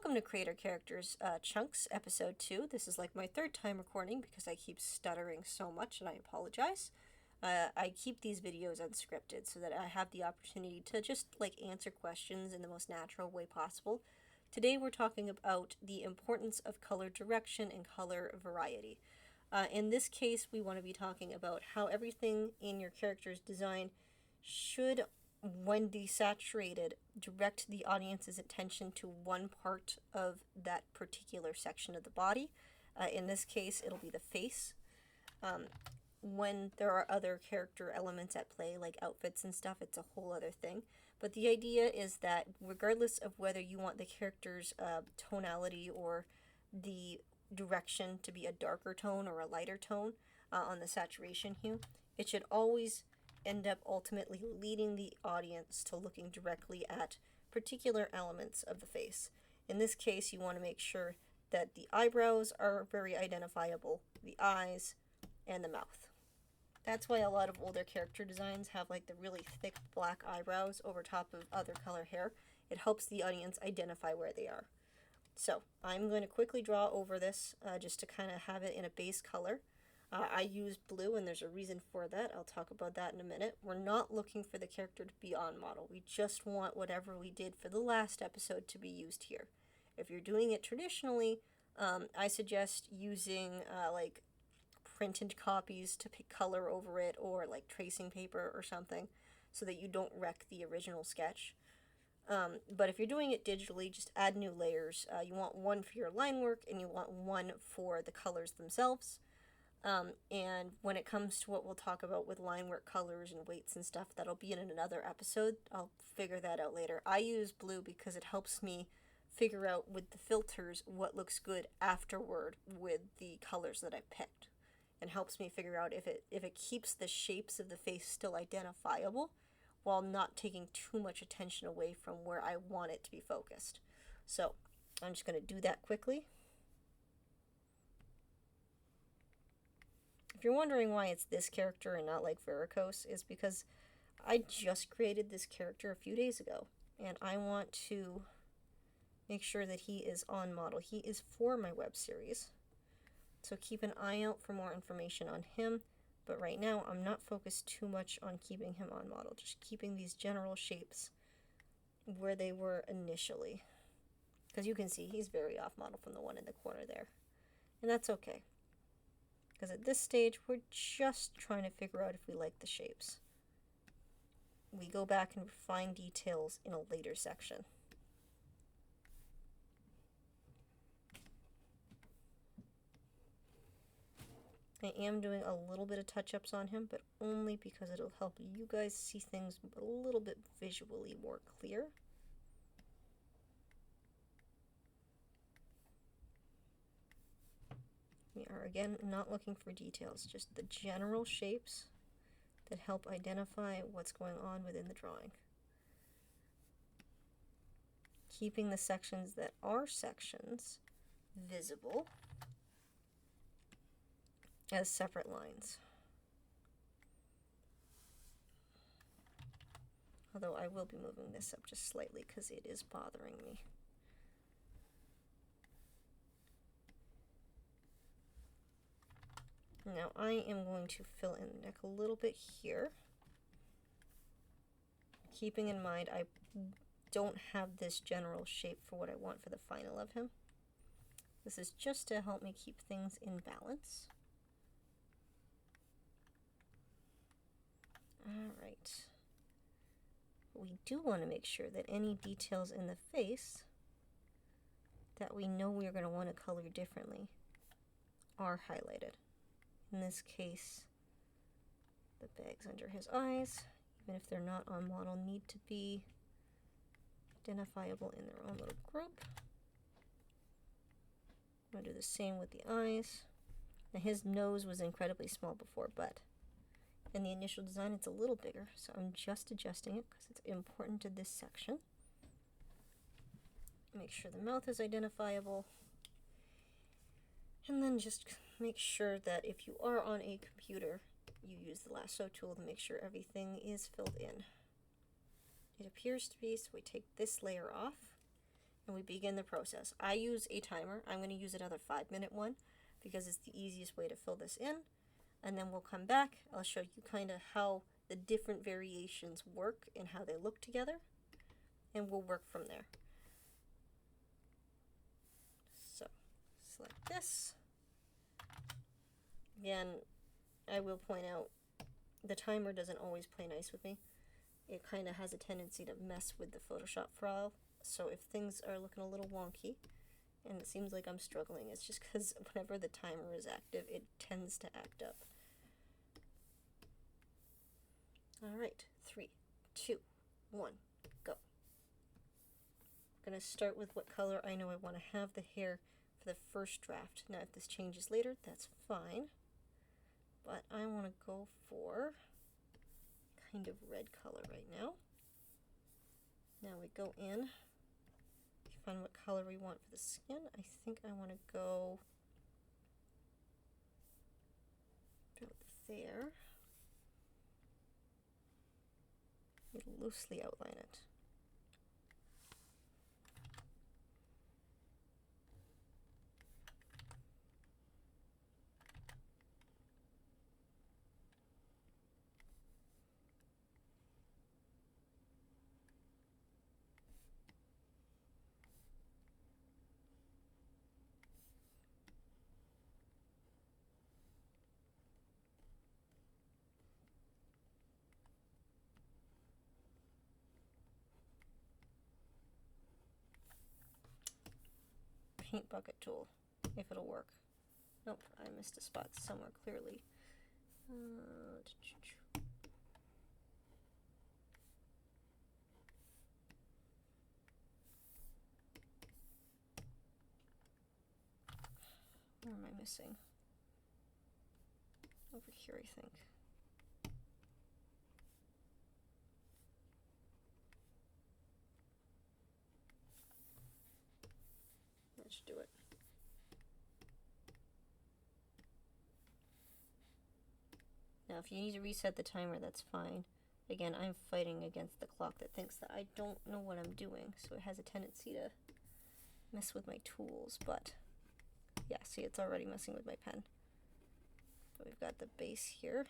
Welcome to Creator Characters Chunks, Episode 2. This is like my third time recording because I keep stuttering so much and I apologize. I keep these videos unscripted so that I have the opportunity to just like answer questions in the most natural way possible. Today we're talking about the importance of color direction and color variety. In this case, we want to be talking about how everything in your character's design should, when desaturated, direct the audience's attention to one part of that particular section of the body. In this case, it'll be the face. When there are other character elements at play, like outfits and stuff, it's a whole other thing. But the idea is that regardless of whether you want the character's tonality or the direction to be a darker tone or a lighter tone on the saturation hue, it should always end up ultimately leading the audience to looking directly at particular elements of the face. In this case, you want to make sure that the eyebrows are very identifiable, the eyes, and the mouth. That's why a lot of older character designs have like the really thick black eyebrows over top of other color hair. It helps the audience identify where they are. So I'm going to quickly draw over this just to kind of have it in a base color. I use blue, and there's a reason for that. I'll talk about that in a minute. We're not looking for the character to be on model. We just want whatever we did for the last episode to be used here. If you're doing it traditionally, I suggest using like printed copies to pick color over it, or like tracing paper or something, so that you don't wreck the original sketch. But if you're doing it digitally, just add new layers. You want one for your line work, and you want one for the colors themselves. And when it comes to what we'll talk about with line work colors and weights and stuff, that'll be in another episode. I'll figure that out later. I use blue because it helps me figure out with the filters what looks good afterward with the colors that I picked, and helps me figure out if it keeps the shapes of the face still identifiable while not taking too much attention away from where I want it to be focused. So I'm just going to do that quickly. If you're wondering why it's this character and not like Varicose, is because I just created this character a few days ago, and I want to make sure that he is on model. He is for my web series, so keep an eye out for more information on him. But right now, I'm not focused too much on keeping him on model, just keeping these general shapes where they were initially. Because you can see he's very off model from the one in the corner there. And that's okay. Because at this stage, we're just trying to figure out if we like the shapes. We go back and refine details in a later section. I am doing a little bit of touch-ups on him, but only because it'll help you guys see things a little bit visually more clear. We are, again, not looking for details, just the general shapes that help identify what's going on within the drawing. Keeping the sections that are sections visible as separate lines. Although I will be moving this up just slightly because it is bothering me. Now I am going to fill in the neck a little bit here, keeping in mind I don't have this general shape for what I want for the final of him. This is just to help me keep things in balance. Alright. We do want to make sure that any details in the face that we know we are going to want to color differently are highlighted. In this case, the bags under his eyes, even if they're not on model, need to be identifiable in their own little group. I'm going to do the same with the eyes. Now his nose was incredibly small before, but in the initial design it's a little bigger, so I'm just adjusting it because it's important to this section. Make sure the mouth is identifiable. And then just make sure that if you are on a computer, you use the lasso tool to make sure everything is filled in. It appears to be, so we take this layer off, and we begin the process. I use a timer. I'm going to use another 5-minute one because it's the easiest way to fill this in. And then we'll come back. I'll show you kind of how the different variations work and how they look together. And we'll work from there. So, select this. Again, I will point out the timer doesn't always play nice with me. It kind of has a tendency to mess with the Photoshop file. So if things are looking a little wonky and it seems like I'm struggling, it's just because whenever the timer is active, it tends to act up. Alright, 3, 2, 1, go. I'm going to start with what color I know I want to have the hair for the first draft. Now if this changes later, that's fine. But I want to go for kind of red color right now. Now we go in, find what color we want for the skin. I think I want to go about there. Loosely outline it. Paint bucket tool, if it'll work. Nope, I missed a spot somewhere clearly. Where am I missing? Over here, I think. That should do it. Now, if you need to reset the timer, that's fine. Again, I'm fighting against the clock that thinks that I don't know what I'm doing, so it has a tendency to mess with my tools, but yeah, see, it's already messing with my pen. But we've got the base here.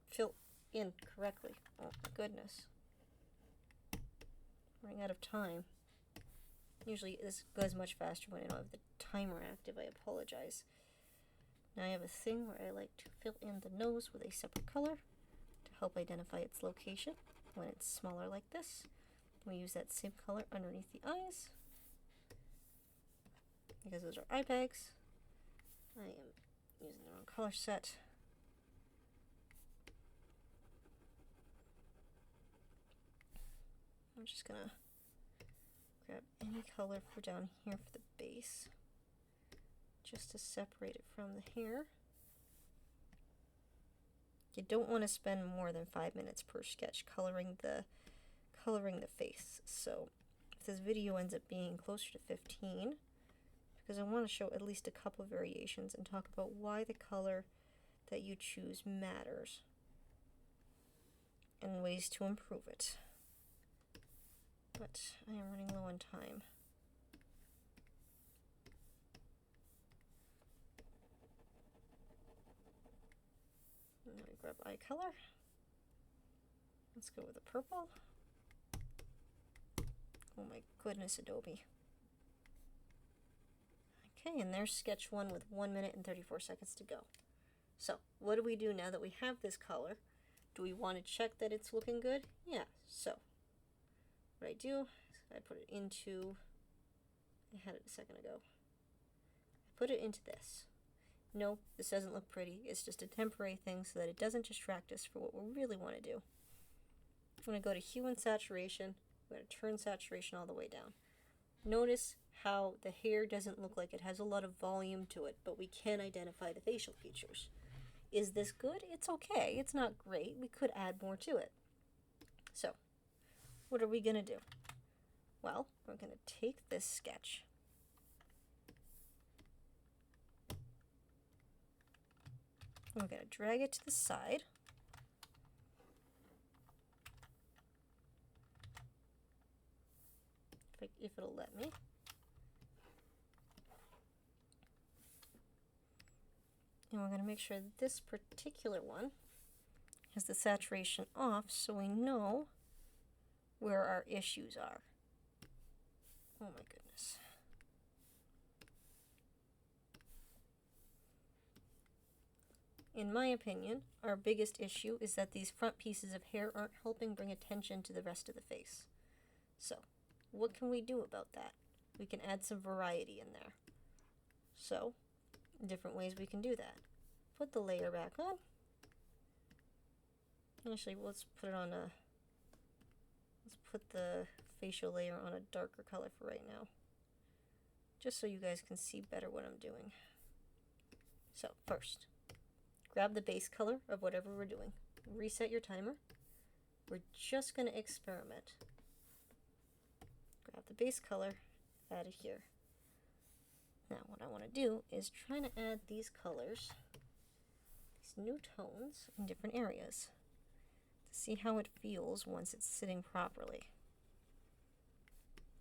Fill in correctly. Oh my goodness. Running out of time. Usually this goes much faster when I don't have the timer active. I apologize. Now I have a thing where I like to fill in the nose with a separate color to help identify its location when it's smaller like this. We use that same color underneath the eyes because those are eye bags. I am using the wrong color set. I'm just gonna grab any color for down here for the base, just to separate it from the hair. You don't want to spend more than 5 minutes per sketch coloring the face. So if this video ends up being closer to 15, because I want to show at least a couple of variations and talk about why the color that you choose matters and ways to improve it. But I am running low on time. Now we grab eye color. Let's go with the purple. Oh my goodness, Adobe. Okay, and there's sketch 1 with 1 minute and 34 seconds to go. So, what do we do now that we have this color? Do we want to check that it's looking good? Yeah, so what I do is I put it into, I had it a second ago. I put it into this. No, this doesn't look pretty. It's just a temporary thing so that it doesn't distract us for what we really want to do. I'm going to go to hue and saturation. I'm going to turn saturation all the way down. Notice how the hair doesn't look like it has a lot of volume to it, but we can identify the facial features. Is this good? It's okay. It's not great. We could add more to it. So, what are we going to do? Well, we're going to take this sketch. We're going to drag it to the side. if it'll let me. And we're going to make sure that this particular one has the saturation off so we know where our issues are. Oh my goodness. In my opinion, our biggest issue is that these front pieces of hair aren't helping bring attention to the rest of the face. So, what can we do about that? We can add some variety in there. So, different ways we can do that. Put the layer back on. Actually, let's put the facial layer on a darker color for right now. Just so you guys can see better what I'm doing. So, first, grab the base color of whatever we're doing. Reset your timer. We're just going to experiment. Grab the base color, add it here. Now what I want to do is try to add these colors, these new tones in different areas to see how it feels once it's sitting properly.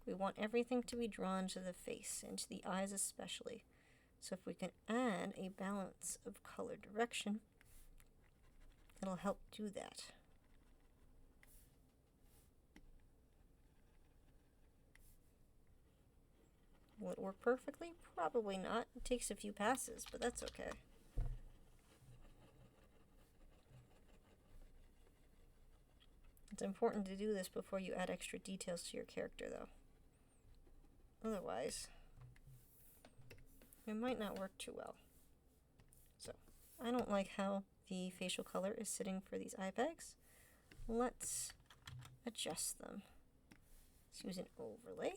We want everything to be drawn to the face and to the eyes especially. So if we can add a balance of color direction, it'll help do that. Will it work perfectly? Probably not. It takes a few passes, but that's okay. It's important to do this before you add extra details to your character, though. Otherwise, it might not work too well. So, I don't like how the facial color is sitting for these eye bags. Let's adjust them. Let's use an overlay.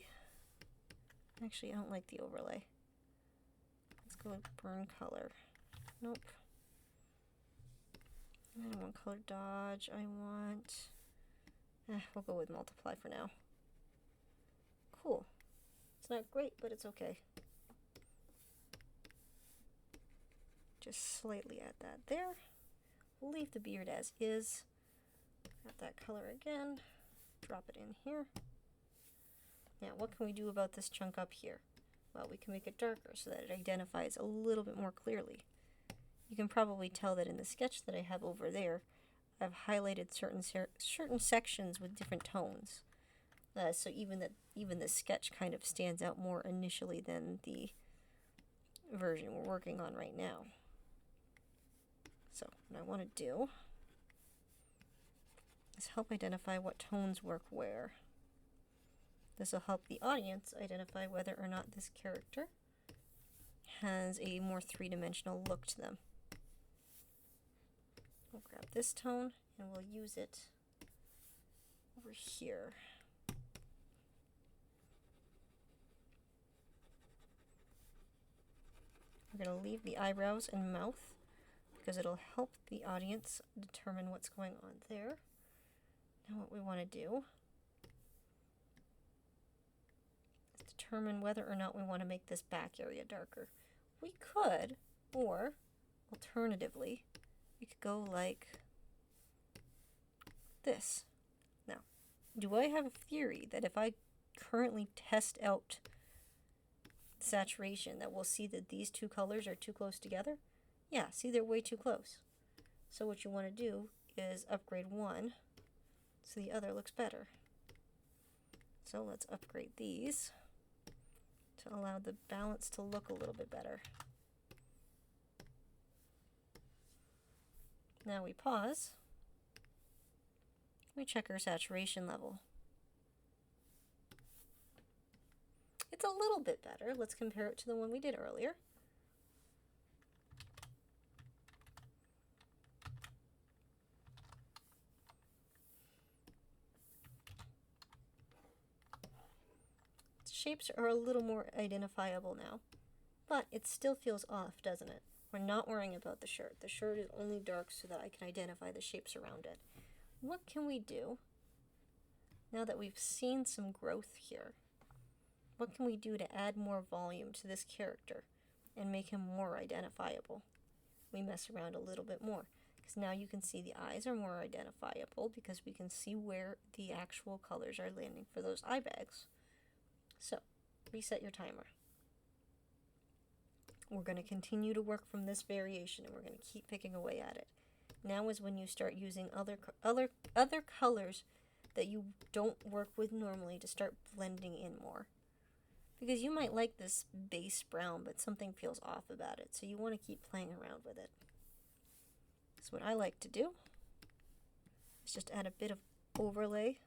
Actually, I don't like the overlay. Let's go with burn color. Nope. I don't want color dodge. I want... we'll go with multiply for now. Cool. It's not great, but it's okay. Just slightly add that there. We'll leave the beard as is. Add that color again. Drop it in here. Now, what can we do about this chunk up here? Well, we can make it darker so that it identifies a little bit more clearly. You can probably tell that in the sketch that I have over there, I've highlighted certain sections with different tones. So even the sketch kind of stands out more initially than the version we're working on right now. So what I want to do is help identify what tones work where. This will help the audience identify whether or not this character has a more three-dimensional look to them. We'll grab this tone and we'll use it over here. We're going to leave the eyebrows and mouth because it'll help the audience determine what's going on there. Now what we want to do is determine whether or not we want to make this back area darker. We could, or alternatively, we could go like this. Now, do I have a theory that if I currently test out saturation that we'll see that these two colors are too close together? Yeah, see, they're way too close. So what you want to do is upgrade one so the other looks better. So let's upgrade these to allow the balance to look a little bit better. Now we pause. We check our saturation level. It's a little bit better. Let's compare it to the one we did earlier. Shapes are a little more identifiable now, but it still feels off, doesn't it? We're not worrying about the shirt. The shirt is only dark so that I can identify the shapes around it. What can we do now that we've seen some growth here? What can we do to add more volume to this character and make him more identifiable? We mess around a little bit more because now you can see the eyes are more identifiable because we can see where the actual colors are landing for those eye bags. So, reset your timer. We're going to continue to work from this variation, and we're going to keep picking away at it. Now is when you start using other colors that you don't work with normally to start blending in more. Because you might like this base brown, but something feels off about it, so you want to keep playing around with it. So what I like to do is just add a bit of overlay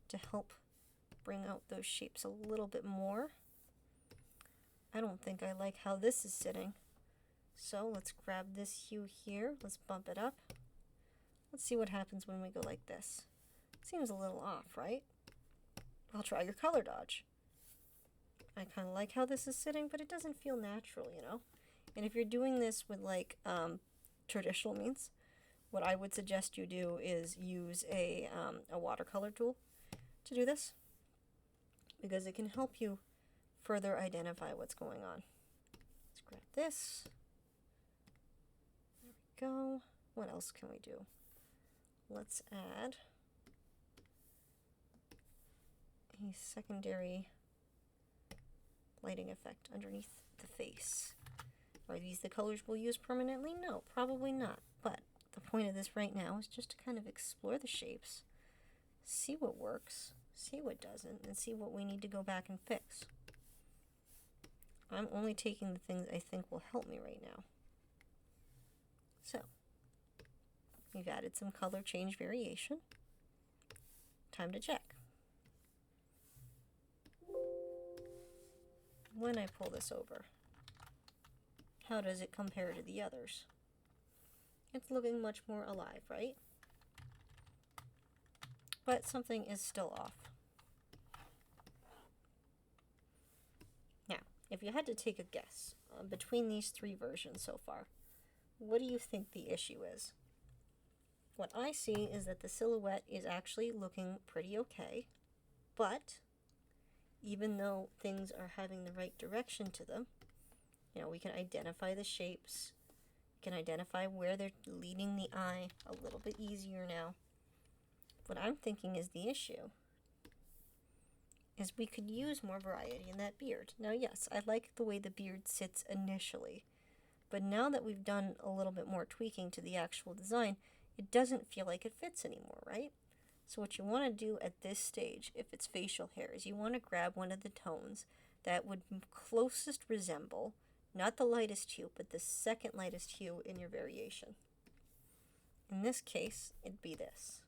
to help bring out those shapes a little bit more. I don't think I like how this is sitting. So let's grab this hue here. Let's bump it up. Let's see what happens when we go like this. Seems a little off, right? I'll try your color dodge. I kind of like how this is sitting, but it doesn't feel natural, you know? And if you're doing this with like traditional means, what I would suggest you do is use a watercolor tool to do this, because it can help you further identify what's going on. Let's grab this. There we go. What else can we do? Let's add a secondary lighting effect underneath the face. Are these the colors we'll use permanently? No, probably not. But the point of this right now is just to kind of explore the shapes, see what works, see what doesn't, and see what we need to go back and fix. I'm only taking the things I think will help me right now. So, we've added some color change variation. Time to check. When I pull this over, how does it compare to the others? It's looking much more alive, right? But something is still off. Now, if you had to take a guess between these three versions so far, what do you think the issue is? What I see is that the silhouette is actually looking pretty okay, but even though things are having the right direction to them, you know, we can identify the shapes, we can identify where they're leading the eye a little bit easier now. What I'm thinking is the issue is we could use more variety in that beard. Now, yes, I like the way the beard sits initially, but now that we've done a little bit more tweaking to the actual design, it doesn't feel like it fits anymore, right? So what you want to do at this stage, if it's facial hair, is you want to grab one of the tones that would closest resemble, not the lightest hue, but the second lightest hue in your variation. In this case, it'd be this.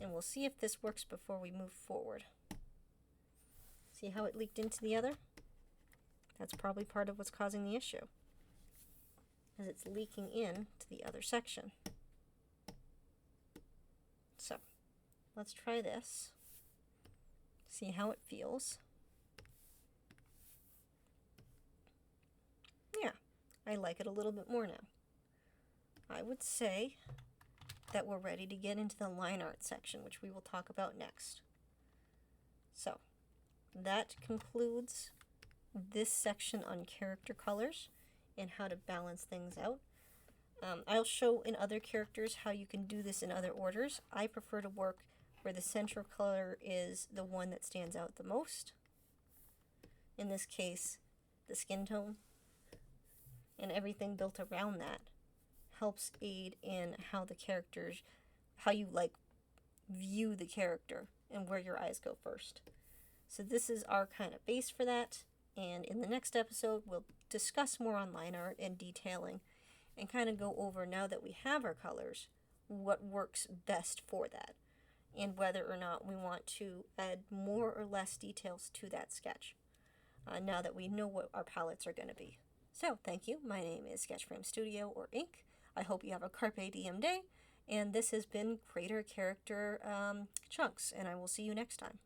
And we'll see if this works before we move forward. See how it leaked into the other? That's probably part of what's causing the issue, as it's leaking in to the other section. So, let's try this. See how it feels. Yeah, I like it a little bit more now. I would say that we're ready to get into the line art section, which we will talk about next. So, that concludes this section on character colors and how to balance things out. I'll show in other characters how you can do this in other orders. I prefer to work where the central color is the one that stands out the most. In this case, the skin tone, and everything built around that helps aid in how the characters, how you like view the character and where your eyes go first. So this is our kind of base for that, and in the next episode we'll discuss more on line art and detailing and kind of go over, now that we have our colors, what works best for that and whether or not we want to add more or less details to that sketch now that we know what our palettes are going to be. So thank you. My name is Sketchframe Studio or Inc. I hope you have a Carpe Diem day, and this has been Creator Character Chunks, and I will see you next time.